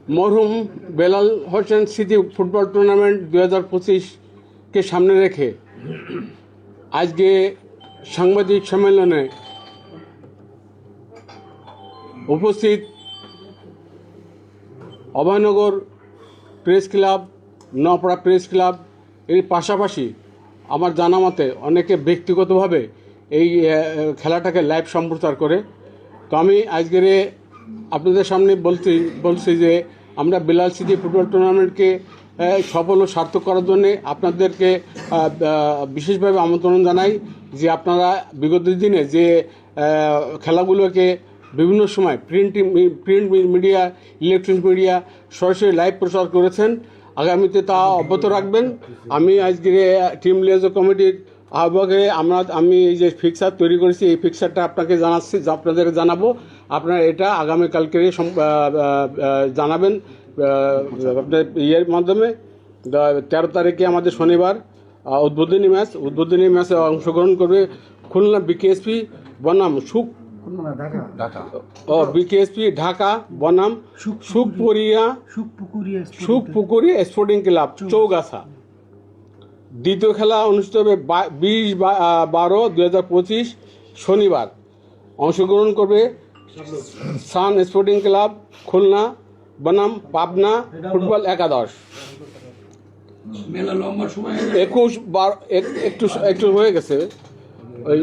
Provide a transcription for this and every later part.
মরহুম বেলাল হোসেন স্মৃতি football tournament 2025কে সামনে রেখে আজকে সাংবাদিক সম্মেলনে উপস্থিত Abhaynagar press club, Naopara press club এর পাশাপাশি আমার জানা মতে অনেকে ব্যক্তিগতভাবে এই খেলাটাকে লাইভ সম্প্রচার করে। তো আমি আজকের আপনাদের সামনে বলছি যে আমরা বেলাল স্মৃতি ফুটবল টুর্নামেন্টকে সফল ও সার্থক করার জন্যে আপনাদেরকে বিশেষভাবে আমন্ত্রণ জানাই যে আপনারা বিগত দিনে যে খেলাগুলোকে বিভিন্ন সময় প্রিন্ট মিডিয়া, ইলেকট্রনিক মিডিয়া সরাসরি লাইভ প্রচার করেছেন, আগামীতে তা অব্যাহত রাখবেন। আমি আজকের টিম লিয়াজো কমিটির আহ্বায়কে আমি এই যে ফিক্সার তৈরি করেছি, এই ফিক্সারটা আপনাদের জানাবো। আপনারা এটা আগামীকালকে জানাবেন আপনার ইয়ের মাধ্যমে। 13 তারিখে আমাদের শনিবার উদ্বোধনী ম্যাচে অংশগ্রহণ করবে খুলনা বিকেএসপি বনাম বিকেএসপি ঢাকা বনাম সুখপুকুরিয়া স্পোর্টিং ক্লাব চৌগাছা। দ্বিতীয় খেলা অনুষ্ঠিত হবে 20/12/2025 শনিবার। অংশগ্রহণ করবে সান স্পোর্টিং ক্লাব খুলনা বনাম পাবনা ফুটবল একাদশ। 21 হয়ে গেছে, ওই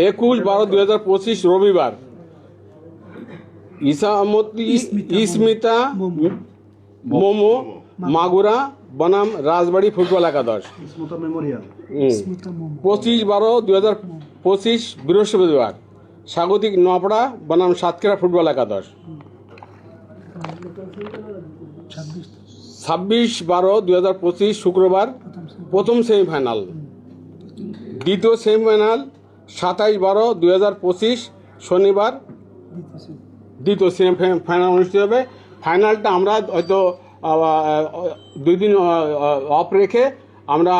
21/12/2025 রবিবার ইসমিতা মোমো মাগুরা বনাম রাজবাড়ী ফুটবল একাদশ। 25/12/2025 বৃহস্পতিবার স্বাগতিক নওপাড়া বনাম সাতক্ষীরা ফুটবল একাদশ। 26/12/2025 শুক্রবার প্রথম সেমিফাইনাল। দ্বিতীয় সেমিফাইনাল 27/12/2025 শনিবার দ্বিতীয় সেমিফাইনাল অনুষ্ঠিত হবে। ফাইনালটা আমরা হয়তো 2 দিন অফ রেখে আমরা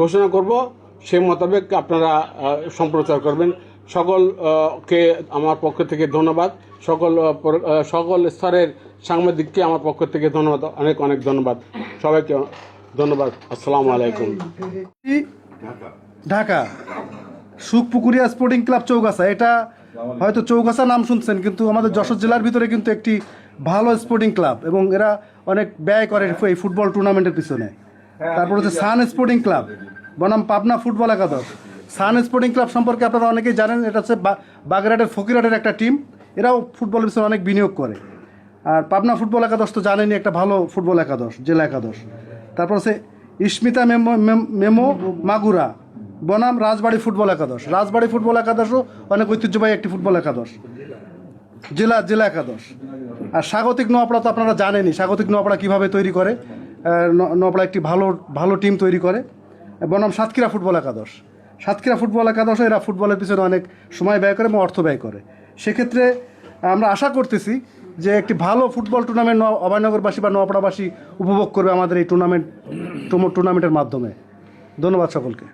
ঘোষণা করব, সেই মোতাবেক আপনারা সম্প্রচার করবেন। সকলকে আমার পক্ষ থেকে ধন্যবাদ, সকল স্তরের সাংবাদিককে আমার পক্ষ থেকে ধন্যবাদ, অনেক ধন্যবাদ সবাইকে, ধন্যবাদ। আসসালামু আলাইকুম। ঢাকা সুখপুকুরিয়া স্পোর্টিং ক্লাব চৌগাছা, এটা হয়তো চৌগাছা নাম শুনছেন, কিন্তু আমাদের যশোর জেলার ভিতরে কিন্তু একটি ভালো স্পোর্টিং ক্লাব এবং এরা অনেক ব্যয় করে এই ফুটবল টুর্নামেন্টের পিছনে। তারপর হচ্ছে সান স্পোর্টিং ক্লাব বনাম পাবনা ফুটবল একাদশ। সান স্পোর্টিং ক্লাব সম্পর্কে আপনারা অনেকেই জানেন, এটা হচ্ছে বাগেরহাটের ফকিরহাটের একটা টিম, এরাও ফুটবলের পিছনে অনেক বিনিয়োগ করে। আর পাবনা ফুটবল একাদশ তো জানেনই, একটা ভালো ফুটবল একাদশ, জেলা একাদশ। তারপর হচ্ছে ইসমিতা মেমো মাগুরা বনাম রাজবাড়ী ফুটবল একাদশ। রাজবাড়ী ফুটবল একাদশও অনেক ঐতিহ্যবাহী একটি ফুটবল একাদশ, জেলা একাদশ। আর স্বাগতিক নওপাড়া তো আপনারা জানেনই, স্বাগতিক নওপাড়া কীভাবে তৈরি করে। নওপাড়া একটি ভালো টিম তৈরি করে। বনাম সাতক্ষীরা ফুটবল একাদশ। সাতক্ষীরা ফুটবল একাদশও এরা ফুটবলের পিছনে অনেক সময় ব্যয় করে এবং অর্থ ব্যয় করে। সেক্ষেত্রে আমরা আশা করতেছি যে একটি ভালো ফুটবল টুর্নামেন্ট অভয়নগরবাসী বা নওপাড়াবাসী উপভোগ করবে আমাদের এই টুর্নামেন্টের মাধ্যমে। ধন্যবাদ সকলকে।